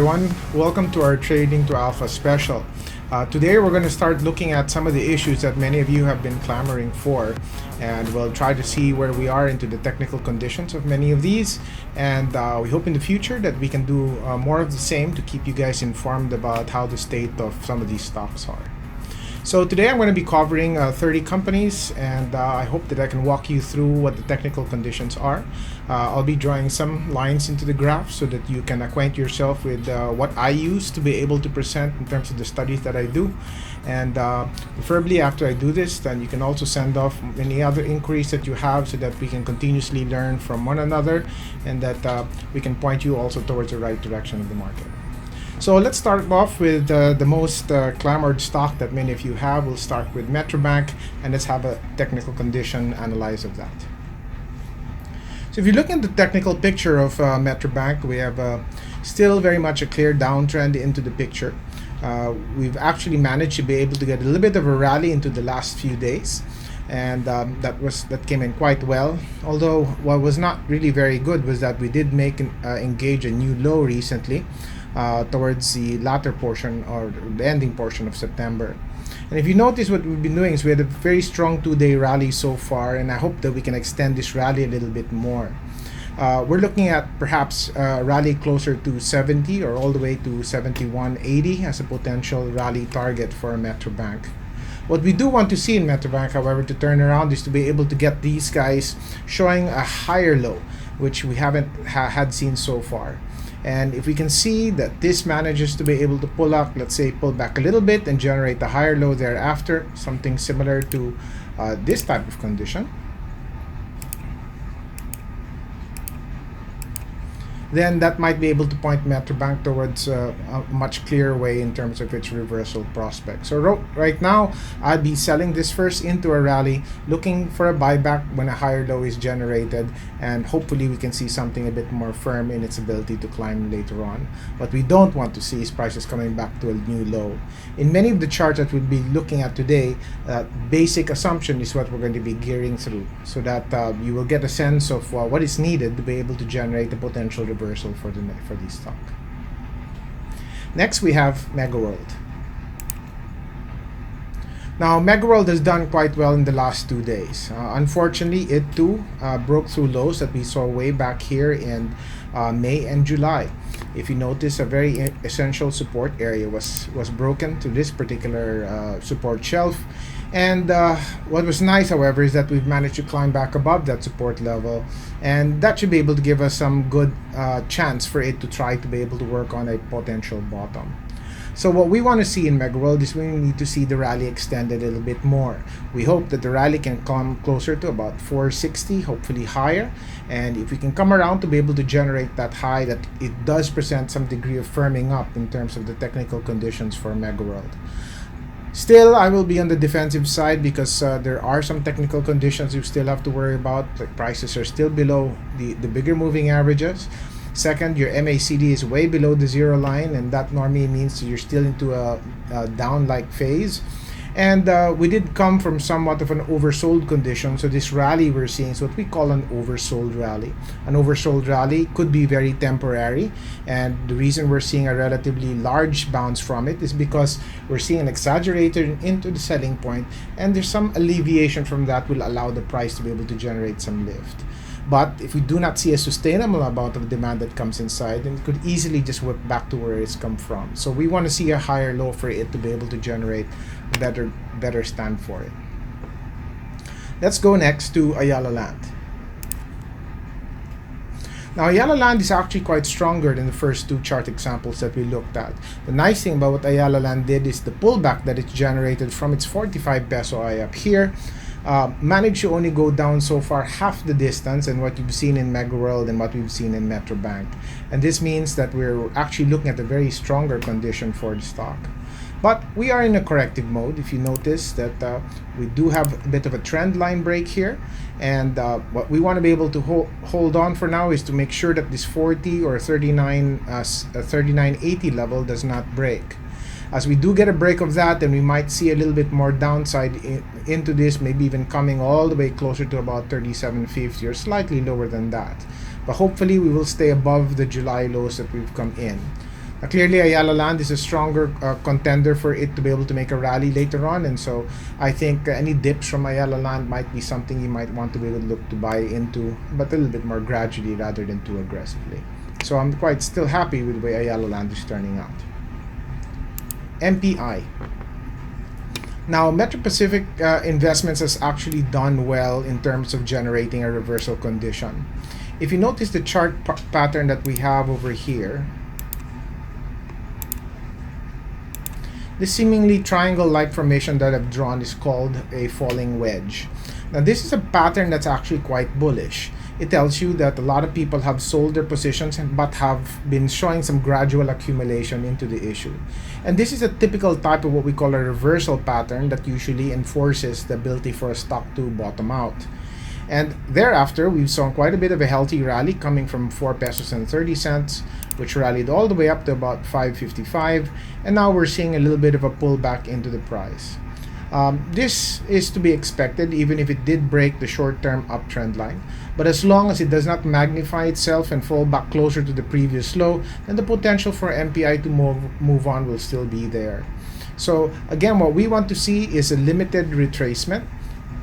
everyone. Welcome to our Trading to Alpha special. Today we're going to start looking at some of the issues that many of you have been clamoring for, and we'll try to see where we are into the technical conditions of many of these, and we hope in the future that we can do more of the same to keep you guys informed about how the state of some of these stocks are. So today I'm going to be covering 30 companies, and I hope that I can walk you through what the technical conditions are. I'll be drawing some lines into the graph so that you can acquaint yourself with what I use to be able to present in terms of the studies that I do. And preferably after I do this, then you can also send off any other inquiries that you have so that we can continuously learn from one another, and that we can point you also towards the right direction of the market. So let's start off with the most clamored stock that many of you have. We'll start with Metrobank, and let's have a technical condition analyze of that. So if you look at the technical picture of Metrobank, we have still very much a clear downtrend into the picture. We've actually managed to be able to get a little bit of a rally into the last few days, and that came in quite well. Although what was not really very good was that we did engage a new low recently, towards the latter portion or the ending portion of September. And if you notice, what we've been doing is we had a very strong 2-day rally so far, and I hope that we can extend this rally a little bit more. We're looking at perhaps a rally closer to 70 or all the way to 71.80 as a potential rally target for Metrobank. What we do want to see in Metrobank, however, to turn around is to be able to get these guys showing a higher low, which we haven't had seen so far. And if we can see that this manages to be able to pull up, let's say pull back a little bit and generate a higher low thereafter, something similar to this type of condition, then that might be able to point Metrobank towards a much clearer way in terms of its reversal prospect. So right now, I'd be selling this first into a rally, looking for a buyback when a higher low is generated, and hopefully we can see something a bit more firm in its ability to climb later on. What we don't want to see is prices coming back to a new low. In many of the charts that we'll be looking at today, basic assumption is what we're going to be gearing through, so that you will get a sense of what is needed to be able to generate the potential reversal for this stock. Next, we have MegaWorld. Now, MegaWorld has done quite well in the last 2 days. Unfortunately, it too broke through lows that we saw way back here in May and July. If you notice, a very essential support area was broken to this particular support shelf. And what was nice, however, is that we've managed to climb back above that support level, and that should be able to give us some good chance for it to try to be able to work on a potential bottom. So what we want to see in MegaWorld is we need to see the rally extend a little bit more. We hope that the rally can come closer to about 460, hopefully higher. And if we can come around to be able to generate that high, that it does present some degree of firming up in terms of the technical conditions for MegaWorld. Still, I will be on the defensive side because there are some technical conditions you still have to worry about. Like prices are still below the bigger moving averages. Second, your MACD is way below the zero line, and that normally means you're still into a down-like phase. And we did come from somewhat of an oversold condition, so this rally we're seeing is what we call an oversold rally. An oversold rally could be very temporary, and the reason we're seeing a relatively large bounce from it is because we're seeing an exaggerated into the selling point, and there's some alleviation from that will allow the price to be able to generate some lift. But if we do not see a sustainable amount of demand that comes inside, then it could easily just whip back to where it's come from. So we want to see a higher low for it to be able to generate a better stand for it. Let's go next to Ayala Land. Now, Ayala Land is actually quite stronger than the first two chart examples that we looked at. The nice thing about what Ayala Land did is the pullback that it's generated from its 45 peso eye up here managed to only go down so far half the distance and what you've seen in MegaWorld and what we've seen in Metrobank. And this means that we're actually looking at a very stronger condition for the stock. But we are in a corrective mode. If you notice that we do have a bit of a trend line break here, and what we want to be able to hold on for now is to make sure that this 40 or 39.80 level does not break. As we do get a break of that, then we might see a little bit more downside into this, maybe even coming all the way closer to about 37.50 or slightly lower than that. But hopefully we will stay above the July lows that we've come in. Clearly, Ayala Land is a stronger contender for it to be able to make a rally later on, and so I think any dips from Ayala Land might be something you might want to be able to look to buy into, but a little bit more gradually rather than too aggressively. So I'm quite still happy with the way Ayala Land is turning out. MPI. Now, Metro Pacific Investments has actually done well in terms of generating a reversal condition. If you notice the chart pattern that we have over here, this seemingly triangle-like formation that I've drawn is called a falling wedge. Now, this is a pattern that's actually quite bullish. It tells you that a lot of people have sold their positions but have been showing some gradual accumulation into the issue. And this is a typical type of what we call a reversal pattern that usually enforces the ability for a stock to bottom out. And thereafter, we've seen quite a bit of a healthy rally coming from 4 pesos and 30 cents, which rallied all the way up to about 5.55, and now we're seeing a little bit of a pullback into the price. This is to be expected even if it did break the short-term uptrend line, but as long as it does not magnify itself and fall back closer to the previous low, then the potential for MPI to move on will still be there. So again, what we want to see is a limited retracement,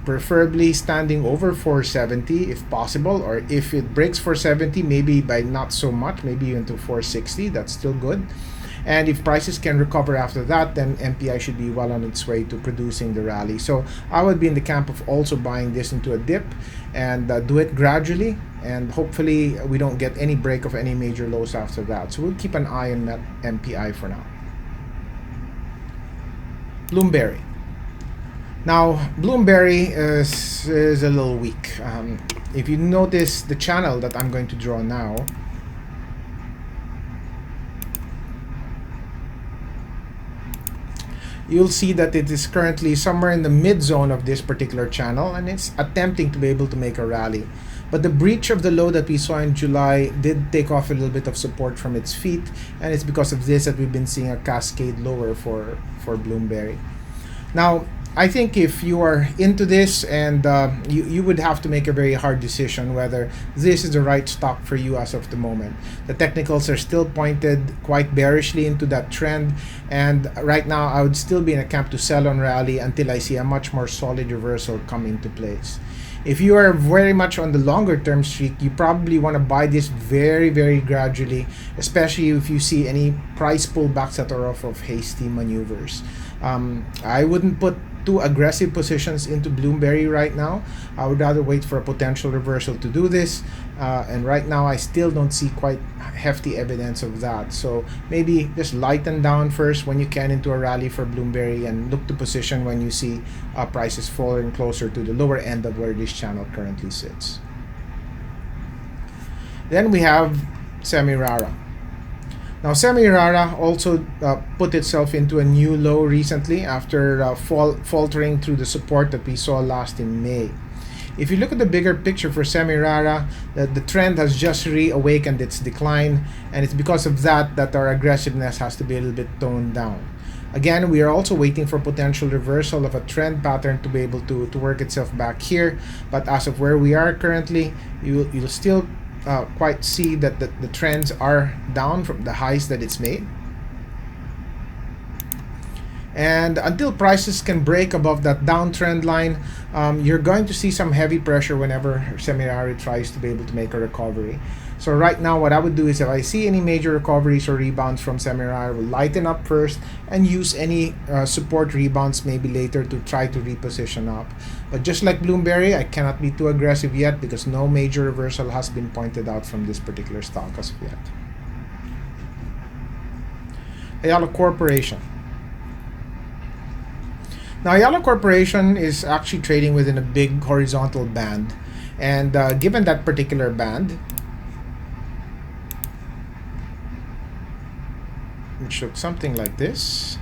preferably standing over 470 if possible, or if it breaks 470, maybe by not so much, maybe even to 460, that's still good. And if prices can recover after that, then MPI should be well on its way to producing the rally. So I would be in the camp of also buying this into a dip and do it gradually, and hopefully we don't get any break of any major lows after that. So we'll keep an eye on that MPI for now. Bloomberry. Now, Bloomberry is a little weak. If you notice the channel that I'm going to draw now, you'll see that it is currently somewhere in the mid zone of this particular channel, and it's attempting to be able to make a rally. But the breach of the low that we saw in July did take off a little bit of support from its feet, and it's because of this that we've been seeing a cascade lower for Bloomberry. Now, I think if you are into this, and you would have to make a very hard decision whether this is the right stock for you as of the moment. The technicals are still pointed quite bearishly into that trend, and right now I would still be in a camp to sell on rally until I see a much more solid reversal come into place. If you are very much on the longer term streak, you probably want to buy this very, very gradually, especially if you see any price pullbacks that are off of hasty maneuvers. I wouldn't put too aggressive positions into Bloomberry right now. I would rather wait for a potential reversal to do this, and right now I still don't see quite hefty evidence of that. So maybe just lighten down first when you can into a rally for Bloomberry, and look to position when you see prices falling closer to the lower end of where this channel currently sits. Then we have Semirara. Now, Semirara also put itself into a new low recently after faltering through the support that we saw last in May. If you look at the bigger picture for Semirara, the trend has just reawakened its decline, and it's because of that our aggressiveness has to be a little bit toned down. Again, we are also waiting for potential reversal of a trend pattern to be able to work itself back here, but as of where we are currently, you'll still quite see that the trends are down from the highs that it's made. And until prices can break above that downtrend line, you're going to see some heavy pressure whenever Semirara tries to be able to make a recovery. So right now, what I would do is, if I see any major recoveries or rebounds from Semirara, we'll lighten up first and use any support rebounds maybe later to try to reposition up. But just like Bloomberry, I cannot be too aggressive yet because no major reversal has been pointed out from this particular stock as of yet. Ayala Corporation. Now, Ayala Corporation is actually trading within a big horizontal band, and given that particular band, which looks something like this,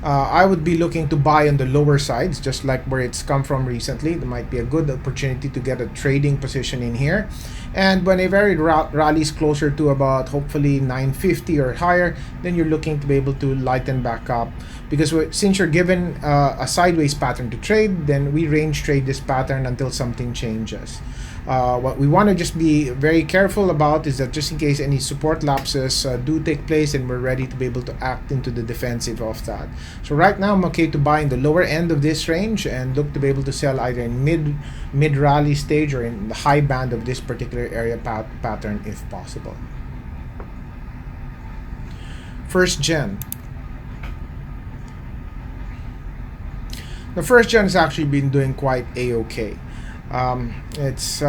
I would be looking to buy on the lower sides, just like where it's come from recently. There might be a good opportunity to get a trading position in here. And when a very rallies closer to about hopefully 950 or higher, then you're looking to be able to lighten back up. Because since you're given a sideways pattern to trade, then we range trade this pattern until something changes. What we want to just be very careful about is that just in case any support lapses do take place, and we're ready to be able to act into the defensive of that. So right now I'm okay to buy in the lower end of this range and look to be able to sell either in mid rally stage or in the high band of this particular area pattern if possible. FGEN. The FGEN has actually been doing quite a-okay. It's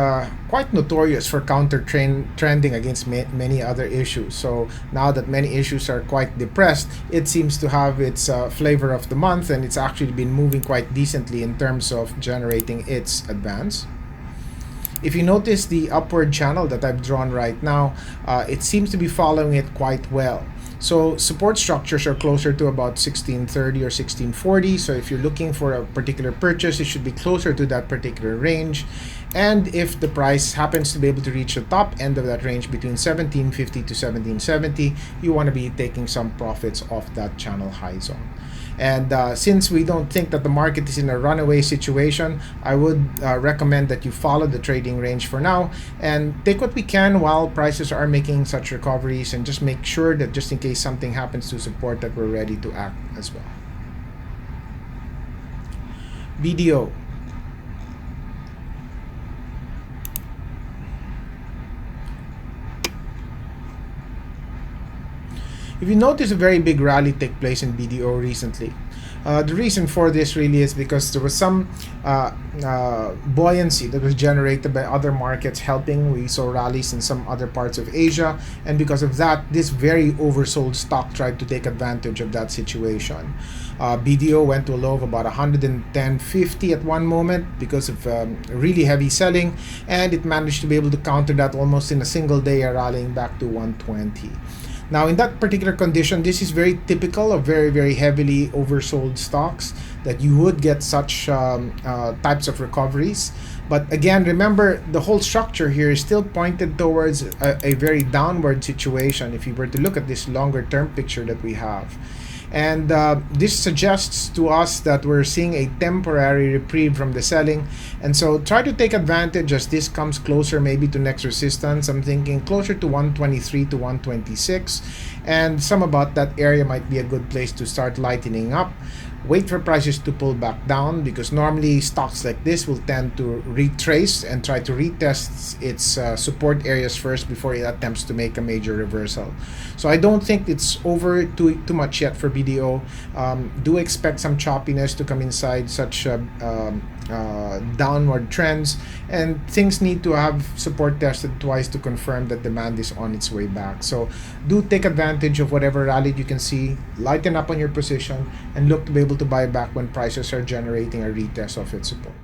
quite notorious for trending against many other issues. So now that many issues are quite depressed, it seems to have its flavor of the month, and it's actually been moving quite decently in terms of generating its advance. If you notice the upward channel that I've drawn right now, it seems to be following it quite well. So support structures are closer to about 1630 or 1640. So if you're looking for a particular purchase, it should be closer to that particular range. And if the price happens to be able to reach the top end of that range between 1750 to 1770, you want to be taking some profits off that channel high zone. And since we don't think that the market is in a runaway situation, I would recommend that you follow the trading range for now and take what we can while prices are making such recoveries, and just make sure that just in case something happens to support, that we're ready to act as well. BDO. If you notice, a very big rally take place in BDO recently. The reason for this really is because there was some buoyancy that was generated by other markets helping. We saw rallies in some other parts of Asia, and because of that, this very oversold stock tried to take advantage of that situation. BDO went to a low of about 110.50 at one moment because of really heavy selling, and it managed to be able to counter that almost in a single day, rallying back to 120. Now, in that particular condition, this is very typical of very, very heavily oversold stocks, that you would get such types of recoveries. But again, remember, the whole structure here is still pointed towards a very downward situation if you were to look at this longer term picture that we have. And this suggests to us that we're seeing a temporary reprieve from the selling. And so try to take advantage as this comes closer maybe to next resistance. I'm thinking closer to 123 to 126. And some about that area might be a good place to start lightening up. Wait for prices to pull back down, because normally stocks like this will tend to retrace and try to retest its support areas first before it attempts to make a major reversal. So I don't think it's over too much yet for BDO. Do expect some choppiness to come inside such downward trends, and things need to have support tested twice to confirm that demand is on its way back. So do take advantage of whatever rally you can see, lighten up on your position, and look to be able to buy back when prices are generating a retest of its support.